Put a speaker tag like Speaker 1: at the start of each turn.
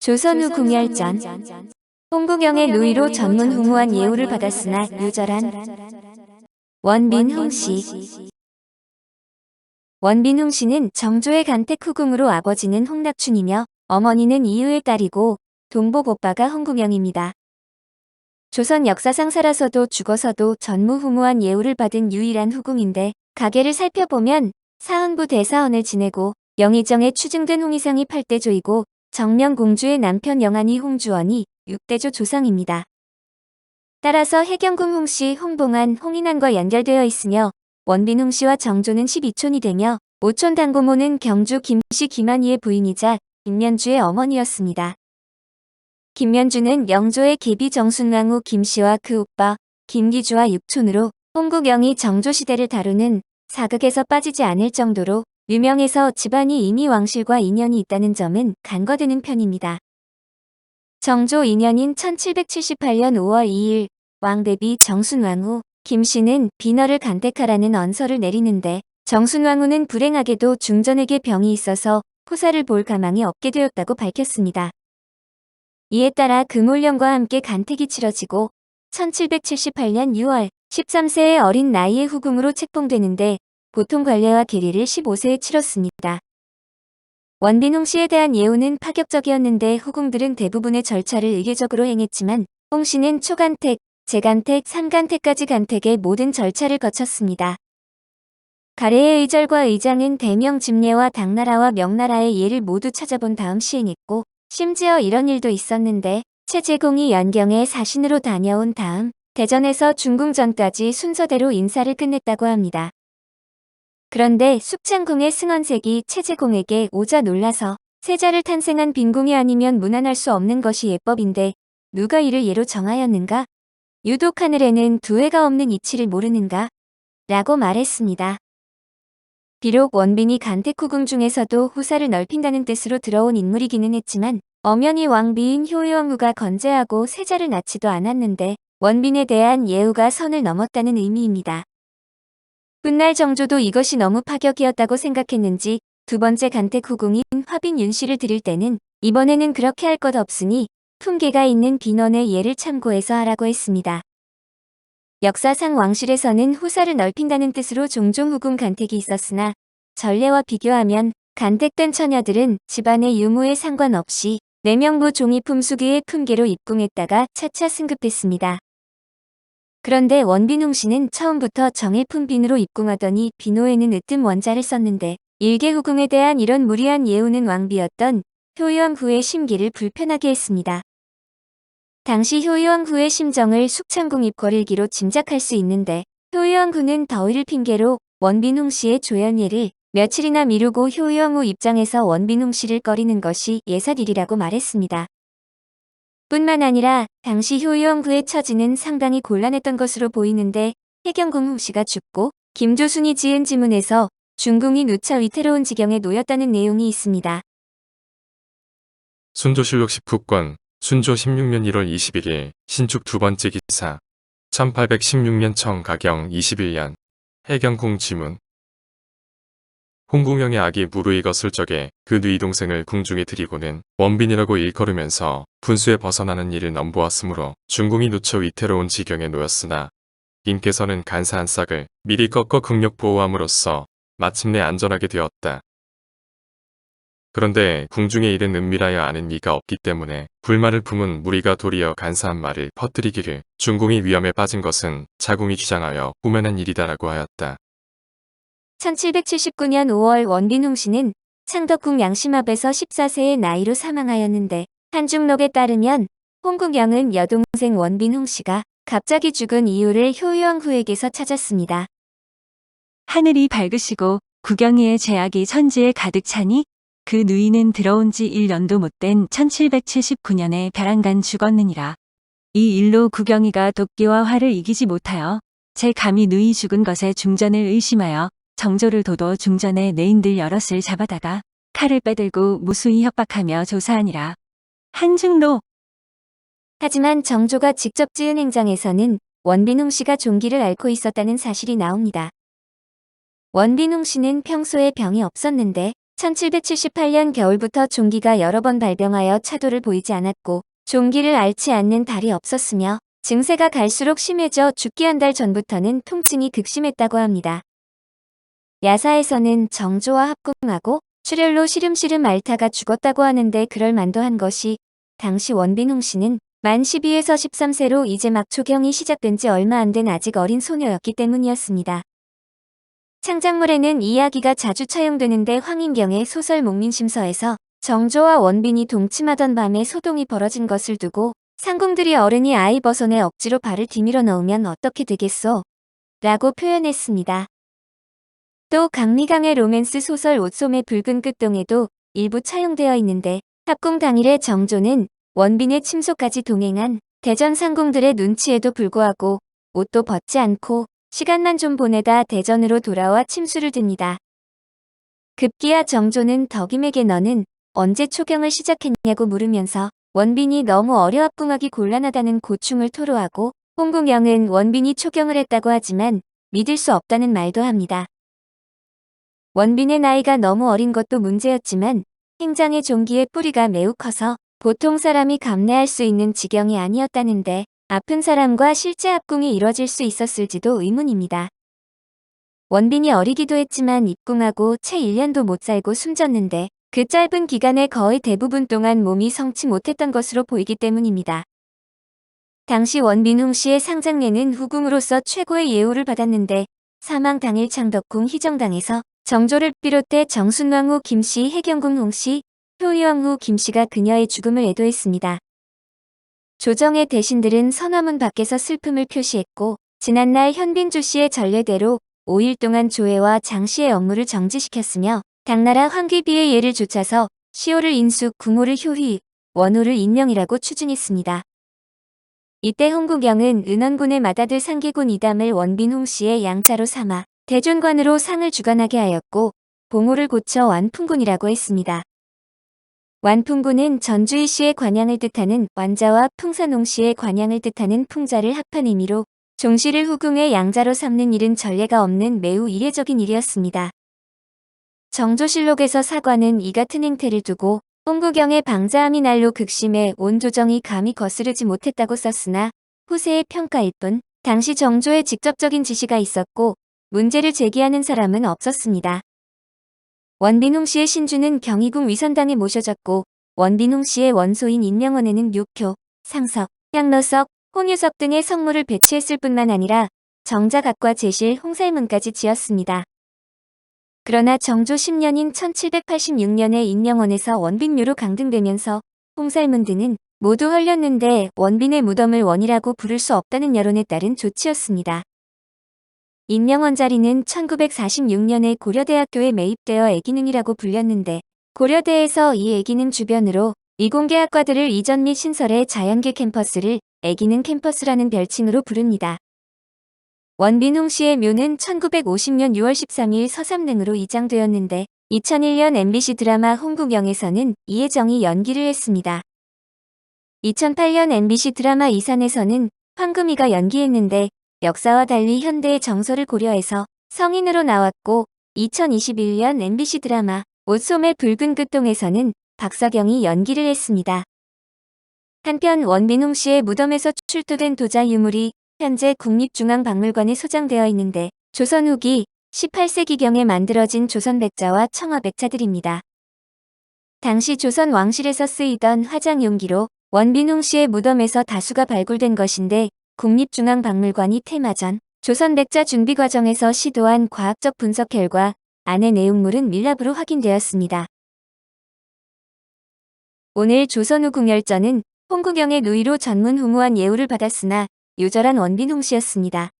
Speaker 1: 조선 후 궁열전. 홍국영의 누이로 전문후무한 예우를 받았으나 유절한 원빈홍씨. 원빈홍씨는 정조의 간택후궁으로 아버지는 홍낙춘이며 어머니는 이유의 딸이고 동복 오빠가 홍국영입니다. 조선 역사상 살아서도 죽어서도 전무후무한 예우를 받은 유일한 후궁인데 가계를 살펴보면 사헌부 대사원을 지내고 영의정에 추증된 홍의상이 8대조이고 정명공주의 남편 영안이 홍주원이 6대조 조상입니다. 따라서 해경궁 홍씨, 홍봉안, 홍인환과 연결되어 있으며 원빈 홍씨와 정조는 12촌이 되며 5촌 당고모는 경주 김씨 김한희의 부인이자 김면주의 어머니였습니다. 김면주는 영조의 계비 정순왕후 김씨와 그 오빠 김기주와 6촌으로 홍국영이 정조시대를 다루는 사극에서 빠지지 않을 정도로 유명해서 집안이 이미 왕실과 인연이 있다는 점은 간과되는 편입니다. 정조 2년인 1778년 5월 2일 왕대비 정순왕후 김씨는 비너를 간택하라는 언서를 내리는데 정순왕후는 불행하게도 중전에게 병이 있어서 포사를 볼 가망이 없게 되었다고 밝혔습니다. 이에 따라 금올령과 함께 간택이 치러지고 1778년 6월 13세의 어린 나이의 후궁으로 책봉되는데 보통 관례와 계리를 15세에 치렀습니다. 원빈 홍씨에 대한 예우는 파격적이었는데 후궁들은 대부분의 절차를 의례적으로 행했지만 홍씨는 초간택, 재간택, 삼간택까지 간택의 모든 절차를 거쳤습니다. 가래의 의절과 의장은 대명 집례와 당나라와 명나라의 예를 모두 찾아본 다음 시행했고 심지어 이런 일도 있었는데 최재공이 연경에 사신으로 다녀온 다음 대전에서 중궁전까지 순서대로 인사를 끝냈다고 합니다. 그런데 숙창궁의 승원색이 최재공에게 오자 놀라서 세자를 탄생한 빈궁이 아니면 문안할 수 없는 것이 예법인데 누가 이를 예로 정하였는가? 유독 하늘에는 두 해가 없는 이치를 모르는가? 라고 말했습니다. 비록 원빈이 간택후궁 중에서도 후사를 넓힌다는 뜻으로 들어온 인물이기는 했지만 엄연히 왕비인 효의왕후가 건재하고 세자를 낳지도 않았는데 원빈에 대한 예우가 선을 넘었다는 의미입니다. 훗날 정조도 이것이 너무 파격이었다고 생각했는지 두 번째 간택후궁인 화빈 윤씨를 드릴 때는 이번에는 그렇게 할 것 없으니 품계가 있는 빈원의 예를 참고해서 하라고 했습니다. 역사상 왕실에서는 후사를 넓힌다는 뜻으로 종종 후궁 간택이 있었으나 전례와 비교하면 간택된 처녀들은 집안의 유무에 상관없이 내명부 종이 품수기의 품계로 입궁했다가 차차 승급했습니다. 그런데 원빈 홍씨는 처음부터 정일품 빈으로 입궁하더니 비노에는 으뜸 원자를 썼는데 일개 후궁에 대한 이런 무리한 예우는 왕비였던 효의왕후의 심기를 불편하게 했습니다. 당시 효의왕후의 심정을 숙창궁 입궐일기로 짐작할 수 있는데 효의왕후는 더위를 핑계로 원빈 홍씨의 조연예를 며칠이나 미루고 효의왕후 입장에서 원빈 홍씨를 꺼리는 것이 예사일이라고 말했습니다. 뿐만 아니라 당시 효의왕후의 처지는 상당히 곤란했던 것으로 보이는데 해경궁 홍씨가 죽고 김조순이 지은 지문에서 중궁이 누차 위태로운 지경에 놓였다는 내용이 있습니다.
Speaker 2: 순조실록 19권 순조 16년 1월 21일 신축 두 번째 기사 1816년 청가경 21년 해경궁 지문 홍국영의 아기 무르익 었을 적에 그 누이 동생을 궁중에 들이고는 원빈이라고 일컬으면서 분수에 벗어나는 일을 넘보았으므로 중궁이 누처 위태로운 지경에 놓였으나 임께서는 간사한 싹을 미리 꺾어 극력 보호함으로써 마침내 안전하게 되었다. 그런데 궁중의 일은 은밀하여 아는 이가 없기 때문에 불만을 품은 무리가 도리어 간사한 말을 퍼뜨리기를 중궁이 위험에 빠진 것은 자궁이 주장하여 꾸며낸 일이다라고 하였다.
Speaker 1: 1779년 5월 원빈 홍씨는 창덕궁 양심앞에서 14세의 나이로 사망하였는데 한중록에 따르면 홍국영은 여동생 원빈 홍씨가 갑자기 죽은 이유를 효의왕후에게서 찾았습니다.
Speaker 3: 하늘이 밝으시고 국영이의 제약이 천지에 가득 차니 그 누이는 들어온 지 1년도 못된 1779년에 벼랑간 죽었느니라. 이 일로 국영이가 도끼와 활을 이기지 못하여 제 감히 누이 죽은 것에 중전을 의심하여 정조를 도도 중전에 내인들 여럿을 잡아다가 칼을 빼들고 무수히 협박하며 조사하니라. 한중록.
Speaker 1: 하지만 정조가 직접 지은 행장에서는 원빈 홍씨가 종기를 앓고 있었다는 사실이 나옵니다. 원빈 홍씨는 평소에 병이 없었는데 1778년 겨울부터 종기가 여러 번 발병하여 차도를 보이지 않았고 종기를 앓지 않는 달이 없었으며 증세가 갈수록 심해져 죽기 한 달 전부터는 통증이 극심했다고 합니다. 야사에서는 정조와 합궁하고 출혈로 시름시름 앓다가 죽었다고 하는데 그럴 만도 한 것이 당시 원빈홍 씨는 만 12에서 13세로 이제 막 초경이 시작된 지 얼마 안 된 아직 어린 소녀였기 때문이었습니다. 창작물에는 이 이야기가 자주 차용되는데 황인경의 소설 목민심서에서 정조와 원빈이 동침하던 밤에 소동이 벌어진 것을 두고 상궁들이 어른이 아이 버선에 억지로 발을 디밀어 넣으면 어떻게 되겠소? 라고 표현했습니다. 또 강미강의 로맨스 소설 옷소매 붉은 끝동에도 일부 차용되어 있는데 합궁 당일에 정조는 원빈의 침소까지 동행한 대전 상궁들의 눈치에도 불구하고 옷도 벗지 않고 시간만 좀 보내다 대전으로 돌아와 침수를 듭니다. 급기야 정조는 덕임에게 너는 언제 초경을 시작했냐고 물으면서 원빈이 너무 어려 합궁하기 곤란하다는 고충을 토로하고 홍궁영은 원빈이 초경을 했다고 하지만 믿을 수 없다는 말도 합니다. 원빈의 나이가 너무 어린 것도 문제였지만 행장의 종기의 뿌리가 매우 커서 보통 사람이 감내할 수 있는 지경이 아니었다는데 아픈 사람과 실제 합궁이 이뤄질 수 있었을지도 의문입니다. 원빈이 어리기도 했지만 입궁하고 채 1년도 못 살고 숨졌는데 그 짧은 기간에 거의 대부분 동안 몸이 성치 못했던 것으로 보이기 때문입니다. 당시 원빈홍 씨의 상장례는 후궁으로서 최고의 예우를 받았는데 사망 당일 창덕궁 희정당에서 정조를 비롯해 정순왕후 김씨, 해경궁 홍씨, 효의왕후 김씨가 그녀의 죽음을 애도했습니다. 조정의 대신들은 선화문 밖에서 슬픔을 표시했고 지난날 현빈조 씨의 전례대로 5일 동안 조회와 장씨의 업무를 정지시켰으며 당나라 황귀비의 예를 좇아서 시호를 인숙, 궁호를 효희, 원호를 인명이라고 추증했습니다. 이때 홍국영은 은원군의 맏아들 상계군 이담을 원빈홍 씨의 양자로 삼아 대존관으로 상을 주관하게 하였고 봉호를 고쳐 완풍군이라고 했습니다. 완풍군은 전주희 씨의 관양을 뜻하는 완자와 풍산홍 씨의 관양을 뜻하는 풍자를 합한 의미로 종씨를 후궁의 양자로 삼는 일은 전례가 없는 매우 이례적인 일이었습니다. 정조실록에서 사관은 이 같은 행태를 두고 홍국영의 방자함이 날로 극심해 온 조정이 감히 거스르지 못했다고 썼으나 후세의 평가일 뿐 당시 정조의 직접적인 지시가 있었고 문제를 제기하는 사람은 없었습니다. 원빈홍 씨의 신주는 경희궁 위선당에 모셔졌고 원빈홍 씨의 원소인 인명원에는 묘표, 상석, 향로석, 혼유석 등의 성물을 배치했을 뿐만 아니라 정자각과 제실, 홍살문까지 지었습니다. 그러나 정조 10년인 1786년에 인명원에서 원빈묘로 강등되면서 홍살문 등은 모두 헐렸는데 원빈의 무덤을 원이라고 부를 수 없다는 여론에 따른 조치였습니다. 인명원 자리는 1946년에 고려대학교에 매입되어 애기능이라고 불렸는데 고려대에서 이 애기능 주변으로 이공계학과들을 이전 및 신설해 자연계 캠퍼스를 애기능 캠퍼스라는 별칭으로 부릅니다. 원빈홍 씨의 묘는 1950년 6월 13일 서삼릉으로 이장되었는데 2001년 MBC 드라마 홍국영에서는 이혜정이 연기를 했습니다. 2008년 MBC 드라마 이산에서는 황금이가 연기했는데 역사와 달리 현대의 정서를 고려해서 성인으로 나왔고 2021년 MBC 드라마 옷소매 붉은 끝동에서는 박서경이 연기를 했습니다. 한편 원빈홍 씨의 무덤에서 출토된 도자 유물이 현재 국립중앙박물관에 소장되어 있는데 조선 후기 18세기경에 만들어진 조선백자와 청화백자들입니다. 당시 조선 왕실에서 쓰이던 화장용기로 원빈홍 씨의 무덤에서 다수가 발굴된 것인데 국립중앙박물관이 테마전 조선백자 준비 과정에서 시도한 과학적 분석 결과 안의 내용물은 밀랍으로 확인되었습니다. 오늘 조선 후 궁열전은 홍국영의 누이로 전문 후무한 예우를 받았으나 요절한 원빈홍 씨였습니다.